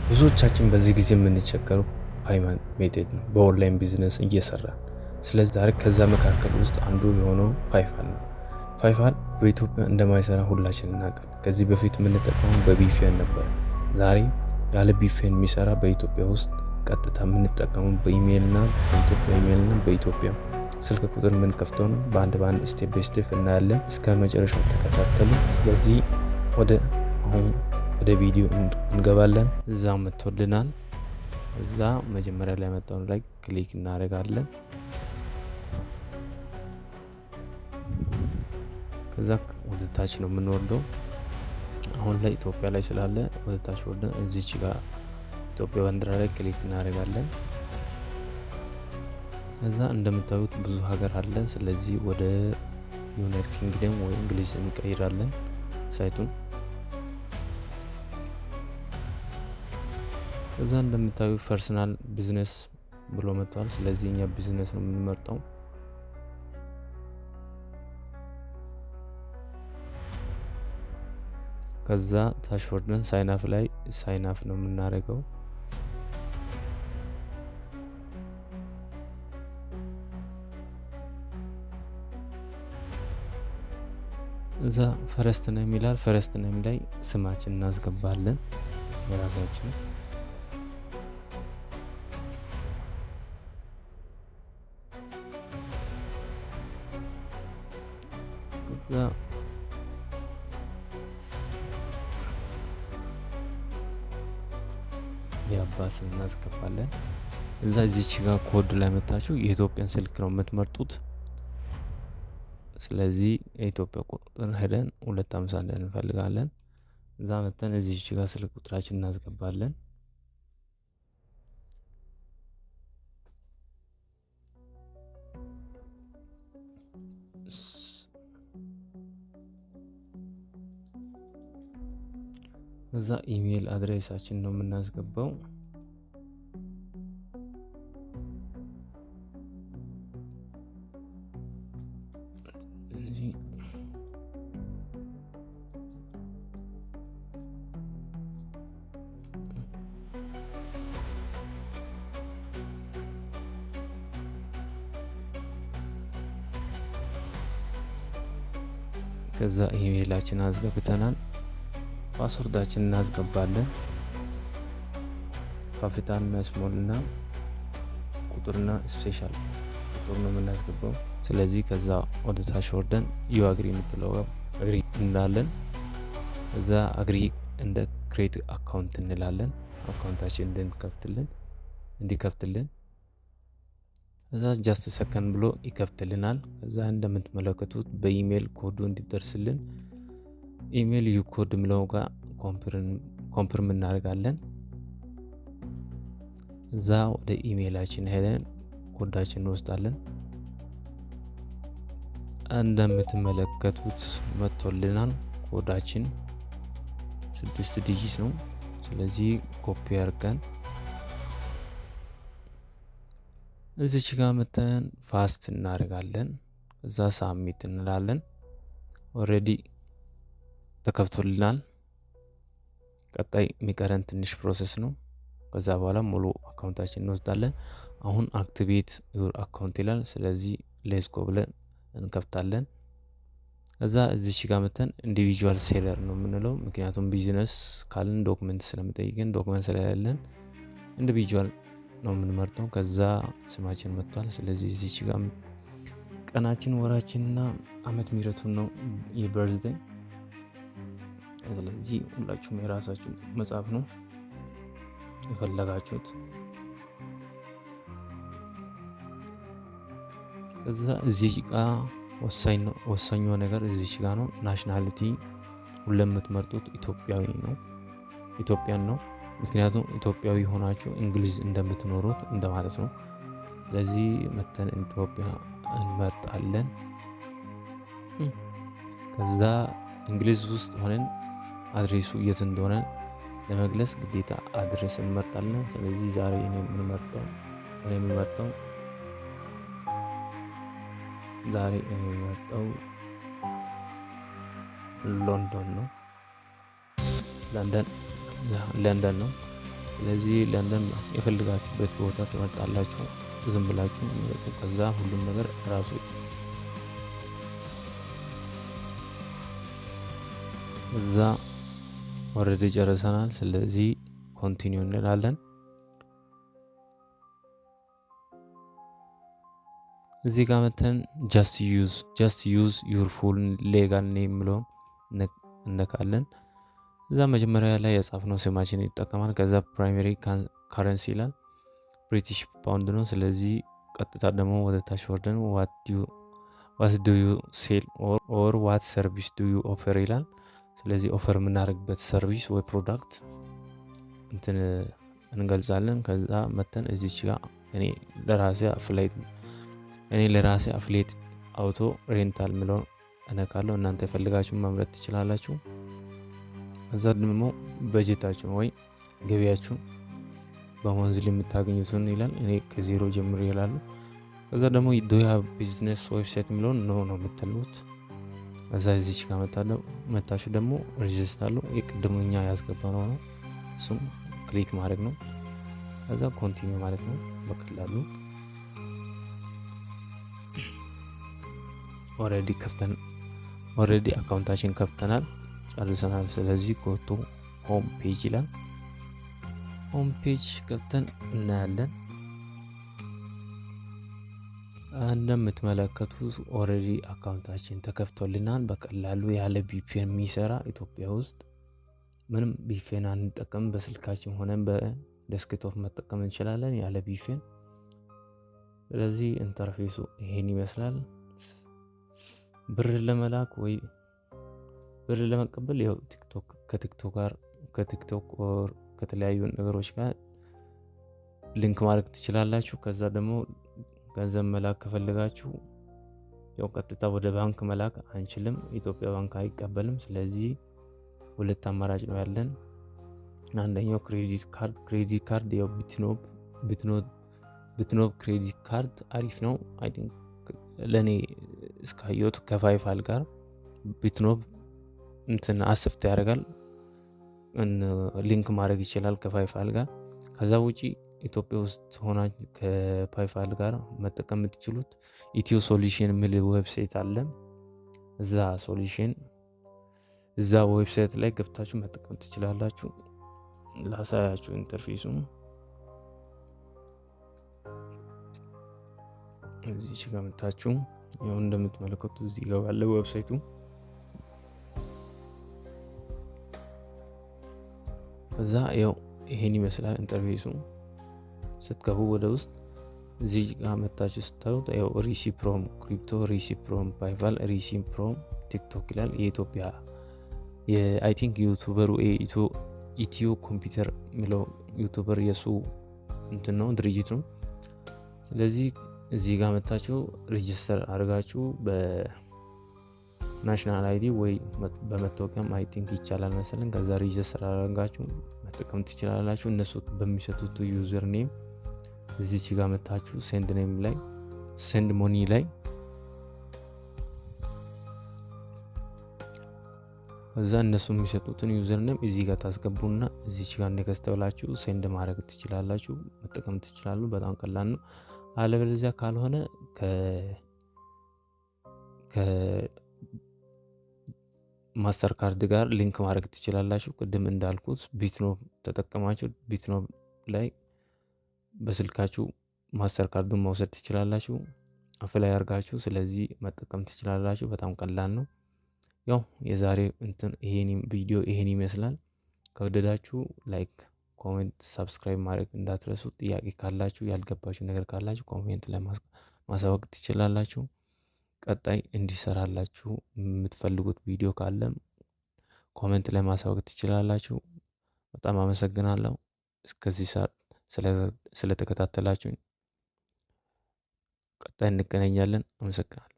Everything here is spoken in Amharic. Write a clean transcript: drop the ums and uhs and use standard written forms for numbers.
ብዙዎቻችን በዚህ ጊዜ የምንቸገረው ፔይመንት ሜተድ ነው፣ በኦንላይን ቢዝነስ እየሰራ። ስለዚህ ዛሬ ከዛ መካከል ውስጥ አንዱ የሆነው ፓይፓል ነው። ፓይፓል በኢትዮጵያ እንደማይሰራ ሁላችን እናውቃለን። ከዚህ በፊት የምንጠቀመው በቪፒኤን ነበር። ዛሬ ያለ ቪፒኤን የሚሰራ በኢትዮጵያ ውስጥ ቀጥታ የምንጠቀመው በኢሜይልና በኢትዮጵያ ኢሜይልና በኢትዮጵያ ስልክ ቁጥር የምንከፍተው ነው። በአንድ ስቴፕ ባይ ስቴፕ እናያለን። እስከ መጨረሻው ተከታተሉ። ስለዚህ ወደ ቪዲዮ እንገባለን። እዛ መጥቶልናል። እዛ መጀመሪያ ላይ መጣው ላይ ክሊክ እናደርጋለን። ከዛ ወደ ታች ነው የምንወርደው። አሁን ላይ ኢትዮጵያ ላይ ስላለ ወደ ታች ወርደን እዚች ጋር ኢትዮጵያ ባንዲራ ላይ ክሊክ እናደርጋለን። እዛ እንደምታዩት ብዙ ሀገር አለ። ስለዚህ ወደ ዩናይትድ ኪንግደም ወይ እንግሊዝ እንቀይራለን ሳይቱን። እዛ እንደምታዩ ፐርሰናል ቢዝነስ ብሎ መጥቷል። ስለዚህ እኛ ቢዝነስ ነው የምንመርጠው። ከዛ ታች ወርደን ሳይን አፕ ላይ ሳይን አፕ ነው የምናደርገው። እዛ ፈረስት ኔም ይላል። ፈረስት ኔም ላይ ስማችን እናስገባለን የራሳችን። ከዛ የአባ ስም እናስገባለን። እዛ እዚች ጋር ኮድ ላይ መጣችሁ የኢትዮጵያን ስልክ ነው የምትመርጡት። ስለዚህ የኢትዮጵያ ቁጥር ሄደን 251 እንፈልጋለን። እዛ መተን እዚች ጋር ስልክ ቁጥራችን እናስገባለን። እዛ ኢሜል አድሬሳችን ነው የምናስገባው። ከዛ ኢሜላችን አስገብተናል። ፓስወርዳችን እናስገባለን። ካፒታል እና ስሞል እና ቁጥርና ስፔሻል ቁጥር ነው የምናስገባው። ስለዚህ ከዛ ወደ ታች ወርደን ዩ አግሪ የምትለው አግሪ እንላለን። እዛ አግሪ እንደ ክሬት አካውንት እንላለን። አካውንታችን እንዲከፍትልን እዛ ጃስት ሰከንድ ብሎ ይከፍትልናል። ከዛ እንደምትመለከቱት በኢሜል ኮዱ እንዲደርስልን ኢሜል ዩ ኮድ ምለው ጋር ኮንፈርም እናደርጋለን። እዛ ወደ ኢሜላችን ሄደን ኮዳችን እንወስዳለን። እንደምትመለከቱት መጥቶልናል። ኮዳችን 6 ዲጂት ነው። ስለዚህ ኮፒ አድርገን እዚች ጋር መተን ፋስት እናደርጋለን። እዛ ሳሚት እንላለን። ኦሬዲ ተከፍቶልናል። ቀጣይ የሚቀረን ትንሽ ፕሮሰስ ነው። ከዛ በኋላ ሙሉ አካውንታችን እንወስዳለን። አሁን አክቲቬት ዩር አካውንት ይላል። ስለዚህ ሌትስ ጎ ብለን እንከፍታለን። እዛ እዚች ጋር መተን ኢንዲቪጁዋል ሴለር ነው የምንለው። ምክንያቱም ቢዝነስ ካልን ዶክመንት ስለምጠይቀን ዶክመንት ስለሌለን ኢንዲቪጁዋል ነው የምንመርጠው። ከዛ ስማችን መጥቷል። ስለዚህ እዚች ጋር ቀናችን፣ ወራችንና አመት ምህረቱን ነው የበርዝዴይ። ስለዚህ ሁላችሁም የራሳችሁ መጻፍ ነው የፈለጋችሁት። ከዛ እዚህ ጋር ወሳኙ ነገር እዚህ ጋር ነው። ናሽናሊቲ ሁሉም የምትመርጡት ኢትዮጵያን ነው። ምክንያቱም ኢትዮጵያዊ ሆናችሁ እንግሊዝ እንደምትኖሩት እንደማለት ነው። ስለዚህ መተን ኢትዮጵያ እንመርጣለን። ከዛ እንግሊዝ ውስጥ ሆነን አድሬሱ የት እንደሆነ ለመግለጽ ግዴታ አድሬስ እንመርጣለን። ስለዚህ ዛሬ እኔ የምመርጠው ሎንዶን ነው። ለንደን ነው። ስለዚህ ለንደን የፈልጋችሁበት ቦታ ትመርጣላችሁ። ዝም ብላችሁ ምረጡ። ከዛ ሁሉም ነገር ራሱ እዛ ኦልሬዲ ጨርሰናል። ስለዚህ ኮንቲኒው እንላለን። እዚህ ጋር መተን ጀስት ዩዝ ዩር ፉል ሌጋል ኔም ብለው እነካለን። እዛ መጀመሪያ ላይ የጻፍነው ስማችን ይጠቀማል። ከዛ ፕራይመሪ ካረንሲ ይላል፣ ብሪቲሽ ፓውንድ ነው። ስለዚህ ቀጥታ ደግሞ ወደ ታች ወርደን ዋት ዱ ዩ ሴል ኦር ዋት ሰርቪስ ዱ ዩ ኦፈር ይላል። ስለዚህ ኦፈር የምናደርግበት ሰርቪስ ወይ ፕሮዳክት እንትን እንገልጻለን። ከዛ መተን እዚች ጋር እኔ ለራሴ አፍሌት አውቶ ሬንታል ምለው እነካለሁ። እናንተ የፈልጋችሁን መምረጥ ትችላላችሁ። ከዛ ደግሞ በጀታችሁን ወይ ገቢያችሁን በመንዝል የምታገኙትን ይላል። እኔ ከዜሮ ጀምሮ ይላሉ። ከዛ ደግሞ ዱ ዩ ሃቭ ቢዝነስ ዌብሳይት የሚለውን ነው የምትሉት። ከዛ እዚች ጋር መታችሁ ደግሞ ሬጅስተር አለው የቅድሙኛ ያስገባነው ነው። እሱም ክሊክ ማድረግ ነው። ከዛ ኮንቲኒው ማለት ነው በቀላሉ። ኦልሬዲ አካውንታችን ከፍተናል ጨርሰናል። ስለዚህ ጎቶ ሆም ፔጅ ይላል። ሆም ፔጅ ገብተን እናያለን። እንደምትመለከቱት ኦልሬዲ አካውንታችን ተከፍቶልናል። በቀላሉ ያለ ቪፒኤን የሚሰራ ኢትዮጵያ ውስጥ ምንም ቪፒኤን አንጠቀም። በስልካችን ሆነን በዴስክቶፕ መጠቀም እንችላለን ያለ ቪፒኤን። ስለዚህ ኢንተርፌሱ ይሄን ይመስላል። ብር ለመላክ ወይ ብር ለመቀበል ያው ከቲክቶክ ኦር ከተለያዩ ነገሮች ጋር ሊንክ ማድረግ ትችላላችሁ። ከዛ ደግሞ ገንዘብ መላክ ከፈለጋችሁ ያው ቀጥታ ወደ ባንክ መላክ አንችልም፣ ኢትዮጵያ ባንክ አይቀበልም። ስለዚህ ሁለት አማራጭ ነው ያለን። አንደኛው ክሬዲት ካርድ ያው ቢትኖብ ክሬዲት ካርድ አሪፍ ነው። አይ ቲንክ ለኔ እስካየሁት ከፓይፓል ጋር ቢትኖብ እንትን አስፍት ያደርጋል፣ ሊንክ ማድረግ ይችላል ከፓይፓል ጋር። ከዛ ውጪ ኢትዮጵያ ውስጥ ሆና ከፓይፓል ጋር መጠቀም የምትችሉት ኢትዮ ሶሉሽን የሚል ዌብሳይት አለ። እዛ ዌብሳይት ላይ ገብታችሁ መጠቀም ትችላላችሁ። ላሳያችሁ ኢንተርፌሱ። እዚህ ጋር መጣችሁ ያው እንደምትመለከቱት እዚህ ጋር ያለ ዌብሳይቱ። ከዛ ያው ይሄን ይመስላል ኢንተርፌሱ። ስትገቡ ወደ ውስጥ እዚህ ጋር መጣችሁ ስታዩት ያው ሪሲፕሮም ክሪፕቶ፣ ሪሲፕሮም ፓይፓል፣ ሪሲፕሮም ቲክቶክ ይላል። የኢትዮጵያ የአይ ቲንክ ዩቲዩበሩ ኢትዮ ኮምፒውተር የሚለው ዩቲዩበር የሱ እንትን ነው ድርጅት ነው። ስለዚህ እዚህ ጋር መጣችሁ ሬጂስተር አድርጋችሁ በናሽናል አይዲ ወይ በመታወቂያም አይ ቲንክ ይቻላል መሰለኝ። ከዛ ሬጂስተር አድርጋችሁ መጠቀም ትችላላችሁ። እነሱ በሚሰጡት ዩዘር ኔም እዚች ጋር መጣችሁ ሴንድ ሞኒ ላይ እዛ እነሱ የሚሰጡትን ዩዘር ኔም እዚህ ጋር ታስገቡና እዚች ጋር ኔክስት ብላችሁ ሴንድ ማድረግ ትችላላችሁ፣ መጠቀም ትችላሉ። በጣም ቀላል ነው። አለበለዚያ ካልሆነ ከማስተር ካርድ ጋር ሊንክ ማድረግ ትችላላችሁ። ቅድም እንዳልኩት ቢትኖብ ተጠቀማችሁ ቢትኖብ ላይ በስልካችሁ ማስተር ካርዱን መውሰድ ትችላላችሁ፣ አፍላይ አድርጋችሁ። ስለዚህ መጠቀም ትችላላችሁ። በጣም ቀላል ነው። ያው የዛሬ ቪዲዮ ይሄን ይመስላል። ከወደዳችሁ ላይክ፣ ኮሜንት፣ ሰብስክራይብ ማድረግ እንዳትረሱ። ጥያቄ ካላችሁ ያልገባችሁ ነገር ካላችሁ ኮሜንት ላይ ማሳወቅ ትችላላችሁ። ቀጣይ እንዲሰራላችሁ የምትፈልጉት ቪዲዮ ካለም ኮሜንት ላይ ማሳወቅ ትችላላችሁ። በጣም አመሰግናለሁ እስከዚህ ሰዓት ስለተከታተላችሁ። ቀጣይ እንገናኛለን። አመሰግናለሁ።